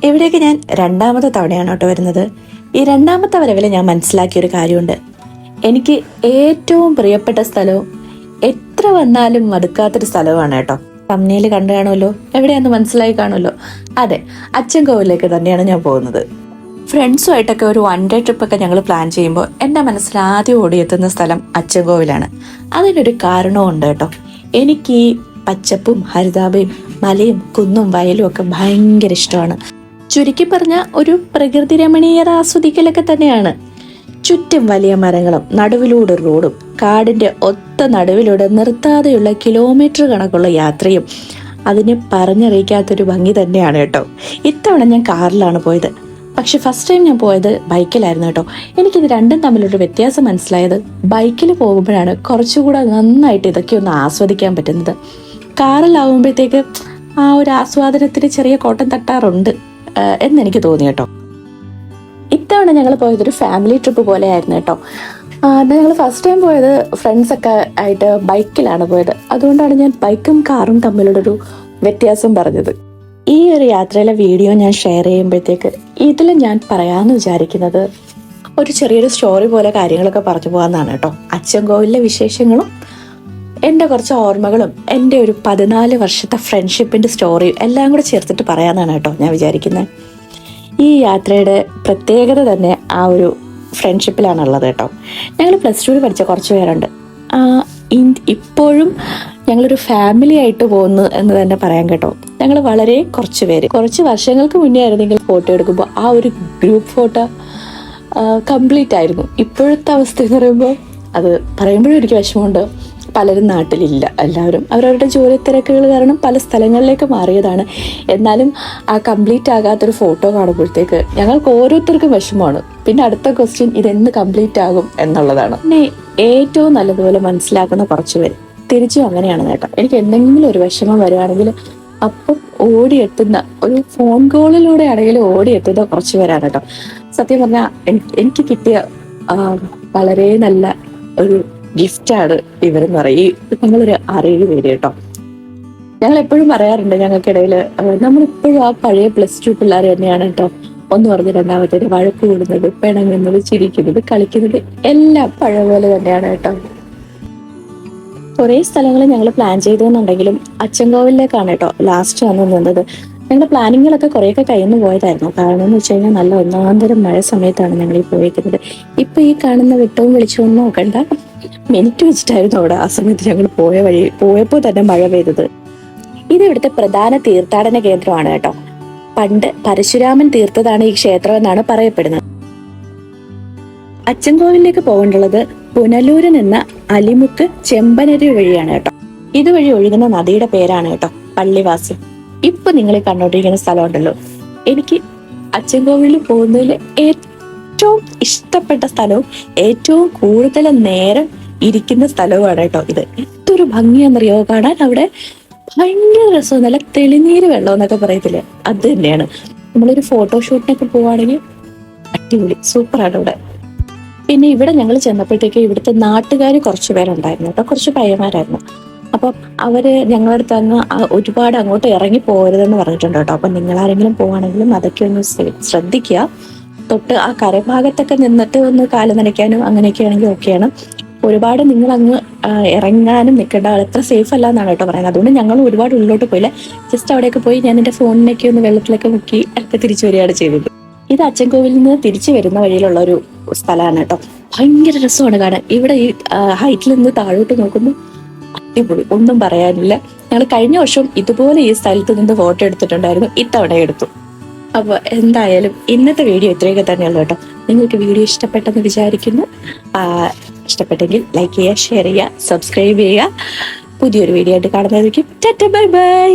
ഇവിടേക്ക് ഞാൻ രണ്ടാമത്തെ തവണയാണ് കേട്ടോ വരുന്നത്. ഈ രണ്ടാമത്തെ വരവിൽ ഞാൻ മനസ്സിലാക്കിയൊരു കാര്യമുണ്ട്. എനിക്ക് ഏറ്റവും പ്രിയപ്പെട്ട സ്ഥലവും എത്ര വന്നാലും മടുക്കാത്തൊരു സ്ഥലമാണ് കേട്ടോ. തമ്മിൽ കണ്ടു കാണുമല്ലോ, എവിടെയാന്ന് മനസ്സിലായി കാണുമല്ലോ. അതെ, അച്ചൻകോവിലേക്ക് തന്നെയാണ് ഞാൻ പോകുന്നത്. ഫ്രണ്ട്സുമായിട്ടൊക്കെ ഒരു 1 ഡേ ട്രിപ്പൊക്കെ ഞങ്ങൾ പ്ലാൻ ചെയ്യുമ്പോൾ എൻ്റെ മനസ്സിൽ ആദ്യം ഓടിയെത്തുന്ന സ്ഥലം അച്ചൻകോവിലാണ്. അതിനൊരു കാരണവും ഉണ്ട് കേട്ടോ. എനിക്ക് ഈ പച്ചപ്പും ഹരിതാഭയും മലയും കുന്നും വയലും ഒക്കെ ഭയങ്കര ഇഷ്ടമാണ്. ചുരുക്കി പറഞ്ഞ ഒരു പ്രകൃതി രമണീയത ആസ്വദിക്കലൊക്കെ തന്നെയാണ്. ചുറ്റും വലിയ മരങ്ങളും നടുവിലൂടെ റോഡും കാടിന്റെ ഒത്ത നടുവിലൂടെ നിർത്താതെയുള്ള കിലോമീറ്റർ കണക്കുള്ള യാത്രയും അതിനെ പറഞ്ഞറിയിക്കാത്തൊരു ഭംഗി തന്നെയാണ് കേട്ടോ. ഇത്തവണ ഞാൻ കാറിലാണ് പോയത്. പക്ഷെ ഫസ്റ്റ് ടൈം ഞാൻ പോയത് ബൈക്കിലായിരുന്നു കേട്ടോ. എനിക്കിത് രണ്ടും തമ്മിലൊരു വ്യത്യാസം മനസ്സിലായത് ബൈക്കിൽ പോകുമ്പോഴാണ് കുറച്ചുകൂടെ നന്നായിട്ട് ഇതൊക്കെ ഒന്ന് ആസ്വദിക്കാൻ പറ്റുന്നത്. കാറിലാവുമ്പോഴത്തേക്ക് ആ ഒരു ആസ്വാദനത്തിന് ചെറിയ കോട്ടം തട്ടാറുണ്ട് എന്നെനിക്ക് തോന്നി കേട്ടോ. ഇത്തവണ ഞങ്ങൾ പോയതൊരു ഫാമിലി ട്രിപ്പ് പോലെ ആയിരുന്നു കേട്ടോ. ഞങ്ങൾ ഫസ്റ്റ് ടൈം പോയത് ഫ്രണ്ട്സൊക്കെ ആയിട്ട് ബൈക്കിലാണ് പോയത്. അതുകൊണ്ടാണ് ഞാൻ ബൈക്കും കാറും തമ്മിലുള്ളൊരു വ്യത്യാസം പറഞ്ഞത്. ഈ ഒരു യാത്രയിലെ വീഡിയോ ഞാൻ ഷെയർ ചെയ്യുമ്പോഴത്തേക്ക് ഇതിൽ ഞാൻ പറയാമെന്ന് വിചാരിക്കുന്നത് ഒരു ചെറിയൊരു സ്റ്റോറി പോലെ കാര്യങ്ങളൊക്കെ പറഞ്ഞു പോകാമെന്നാണ് കേട്ടോ. അച്ചൻകോവിലെ വിശേഷങ്ങളും എൻ്റെ കുറച്ച് ഓർമ്മകളും എൻ്റെ ഒരു 14 വർഷത്തെ ഫ്രണ്ട്ഷിപ്പിൻ്റെ സ്റ്റോറിയും എല്ലാം കൂടെ ചേർത്തിട്ട് പറയാമെന്നാണ് കേട്ടോ ഞാൻ വിചാരിക്കുന്നത്. ഈ യാത്രയുടെ പ്രത്യേകത തന്നെ ആ ഒരു ഫ്രണ്ട്ഷിപ്പിലാണുള്ളത് കേട്ടോ. ഞങ്ങൾ +2 പഠിച്ച കുറച്ച് പേരുണ്ട്. ഇപ്പോഴും ഞങ്ങളൊരു ഫാമിലി ആയിട്ട് പോകുന്നു എന്ന് തന്നെ പറയാം കേട്ടോ. ഞങ്ങൾ വളരെ കുറച്ച് പേര്. കുറച്ച് വർഷങ്ങൾക്ക് മുന്നേ ആയിരുന്നെങ്കിൽ ഫോട്ടോ എടുക്കുമ്പോൾ ആ ഒരു ഗ്രൂപ്പ് ഫോട്ടോ കംപ്ലീറ്റ് ആയിരുന്നു. ഇപ്പോഴത്തെ അവസ്ഥ എന്ന് പറയുമ്പോൾ അത് പറയുമ്പോഴും എനിക്ക് വിഷമമുണ്ട്. പലരും നാട്ടിലില്ല, എല്ലാവരും അവരവരുടെ ജോലി തിരക്കുകൾ കാരണം പല സ്ഥലങ്ങളിലേക്ക് മാറിയതാണ്. എന്നാലും ആ കംപ്ലീറ്റ് ആകാത്തൊരു ഫോട്ടോ കാണുമ്പോഴത്തേക്ക് ഞങ്ങൾക്ക് ഓരോരുത്തർക്കും വിഷമമാണ്. പിന്നെ അടുത്ത ക്വസ്റ്റ്യൻ ഇതെന്ന് കംപ്ലീറ്റ് ആകും എന്നുള്ളതാണ്. പിന്നെ ഏറ്റവും നല്ലതുപോലെ മനസ്സിലാക്കുന്ന കുറച്ച് പേര് തിരിച്ചും അങ്ങനെയാണ് കേട്ടോ. എനിക്ക് എന്തെങ്കിലും ഒരു വിഷമം വരുവാണെങ്കിൽ അപ്പം ഓടിയെത്തുന്ന ഒരു ഫോൺ കോളിലൂടെ ആണെങ്കിലും ഓടിയെത്തുന്ന കുറച്ച് പേരാണ് കേട്ടോ. സത്യം പറഞ്ഞാൽ എനിക്ക് കിട്ടിയ വളരെ നല്ല ഒരു ഗിഫ്റ്റാണ് ഇവരെന്ന് പറയും. ഞങ്ങളൊരു 6-7 പേര് കേട്ടോ. ഞങ്ങൾ എപ്പോഴും പറയാറുണ്ട് ഞങ്ങൾക്കിടയിൽ നമ്മളിപ്പോഴും ആ പഴയ +2 പിള്ളേർ തന്നെയാണ് കേട്ടോ. ഒന്ന് പറഞ്ഞ് രണ്ടാമത്തേന് വഴക്ക് കൂടുന്നത്, പിണങ്ങുന്നത്, ചിരിക്കുന്നത്, കളിക്കുന്നത് എല്ലാം പഴയ പോലെ തന്നെയാണ് കേട്ടോ. കുറേ സ്ഥലങ്ങൾ ഞങ്ങൾ പ്ലാൻ ചെയ്തെന്നുണ്ടെങ്കിലും അച്ചൻകോവിലേക്കാണ് കേട്ടോ ലാസ്റ്റ് വന്ന് നിന്നത്. ഞങ്ങളുടെ പ്ലാനിങ്ങുകളൊക്കെ കുറേയൊക്കെ കഴിഞ്ഞു പോയതായിരുന്നു. കാരണം എന്ന് വെച്ച് കഴിഞ്ഞാൽ നല്ല ഒന്നാന്തരം മഴ സമയത്താണ് ഞങ്ങൾ ഈ പോയിരിക്കുന്നത്. ഇപ്പൊ ഈ കാണുന്ന വെട്ടവും വെളിച്ചമൊന്നും നോക്കണ്ട, മിനിറ്റ് വെച്ചിട്ടായിരുന്നു അവിടെ ആ സമയത്ത് ഞങ്ങൾ പോയപ്പോൾ തന്നെ മഴ പെയ്തത്. ഇത് ഇവിടുത്തെ പ്രധാന തീർത്ഥാടന കേന്ദ്രമാണ് കേട്ടോ. പണ്ട് പരശുരാമൻ തീർത്തതാണ് ഈ ക്ഷേത്രം എന്നാണ് പറയപ്പെടുന്നത്. അച്ചൻകോവിലേക്ക് പോകേണ്ടുള്ളത് പുനലൂരിൽ നിന്ന് അലിമുക്ക് ചെമ്പനരി വഴിയാണ് കേട്ടോ. ഇതുവഴി ഒഴുകുന്ന നദിയുടെ പേരാണ് കേട്ടോ പള്ളിവാസി. ഇപ്പൊ നിങ്ങൾ കണ്ടോണ്ടിരിക്കുന്ന സ്ഥലമുണ്ടല്ലോ, എനിക്ക് അച്ചൻകോവിലിൽ പോകുന്നതിൽ ഏറ്റവും ഇഷ്ടപ്പെട്ട സ്ഥലവും ഏറ്റവും കൂടുതൽ നേരം ഇരിക്കുന്ന സ്ഥലവുമാണ് കേട്ടോ ഇത്. എന്തൊരു ഭംഗിയാണെന്നറിയോ കാണാൻ. അവിടെ ഭയങ്കര രസം, നല്ല തെളിനീര് വെള്ളം എന്നൊക്കെ പറയത്തില്ലേ, അത് തന്നെയാണ്. നമ്മളൊരു ഫോട്ടോഷൂട്ടിനൊക്കെ പോവാണെങ്കിൽ അടിപൊളി സൂപ്പറാണ് ഇവിടെ. പിന്നെ ഇവിടെ ഞങ്ങൾ ചെന്നപ്പോഴത്തേക്ക് ഇവിടുത്തെ നാട്ടുകാർ കുറച്ച് പേരുണ്ടായിരുന്നു കേട്ടോ. കുറച്ച് പയ്യന്മാരായിരുന്നു. അപ്പം അവര് ഞങ്ങളുടെ അടുത്ത് അങ്ങ് ഒരുപാട് അങ്ങോട്ട് ഇറങ്ങി പോകരുതെന്ന് പറഞ്ഞിട്ടുണ്ട് കേട്ടോ. അപ്പം നിങ്ങളാരെങ്കിലും പോവാണെങ്കിലും അതൊക്കെ ഒന്ന് ശ്രദ്ധിക്കുക. തൊട്ട് ആ കരഭാഗത്തൊക്കെ നിന്നിട്ട് ഒന്ന് കാല് നനയ്ക്കാനും അങ്ങനെയൊക്കെ ആണെങ്കിൽ ഓക്കെയാണ്. ഒരുപാട് നിങ്ങൾ അങ്ങ് ഇറങ്ങാനും നിൽക്കേണ്ട, അത്ര സേഫ് അല്ല എന്നാണ് കേട്ടോ പറയുന്നത്. അതുകൊണ്ട് ഞങ്ങൾ ഒരുപാട് ഉള്ളിലോട്ട് പോയില്ല. ജസ്റ്റ് അവിടെയൊക്കെ പോയി ഞാൻ എൻ്റെ ഫോണിനൊക്കെ ഒന്ന് വെള്ളത്തിലൊക്കെ മുക്കി ഒക്കെ തിരിച്ചു വരികയാണ് ചെയ്തത്. ഇത് അച്ചൻകോവിലിൽ നിന്ന് തിരിച്ചു വരുന്ന വഴിയിലുള്ള ഒരു സ്ഥലമാണ് കേട്ടോ. ഭയങ്കര രസമാണ് കാണാൻ. ഇവിടെ ഈ ഹൈറ്റിൽ നിന്ന് താഴോട്ട് നോക്കുമ്പോൾ അടിപൊളി, ഒന്നും പറയാനില്ല. ഞങ്ങൾ കഴിഞ്ഞ വർഷം ഇതുപോലെ ഈ സ്ഥലത്ത് നിന്ന് ഫോട്ടോ എടുത്തിട്ടുണ്ടായിരുന്നു, ഇത്തവണ എടുത്തു. അപ്പോൾ എന്തായാലും ഇന്നത്തെ വീഡിയോ ഇത്രയൊക്കെ തന്നെയുള്ളൂ കേട്ടോ. നിങ്ങൾക്ക് വീഡിയോ ഇഷ്ടപ്പെട്ടെന്ന് വിചാരിക്കുന്നു. ഇഷ്ടപ്പെട്ടെങ്കിൽ ലൈക്ക് ചെയ്യുക, ഷെയർ ചെയ്യുക, സബ്സ്ക്രൈബ് ചെയ്യുക. പുതിയൊരു വീഡിയോ ആയിട്ട് കാണുന്നതായിരിക്കും. Tata, bye bye.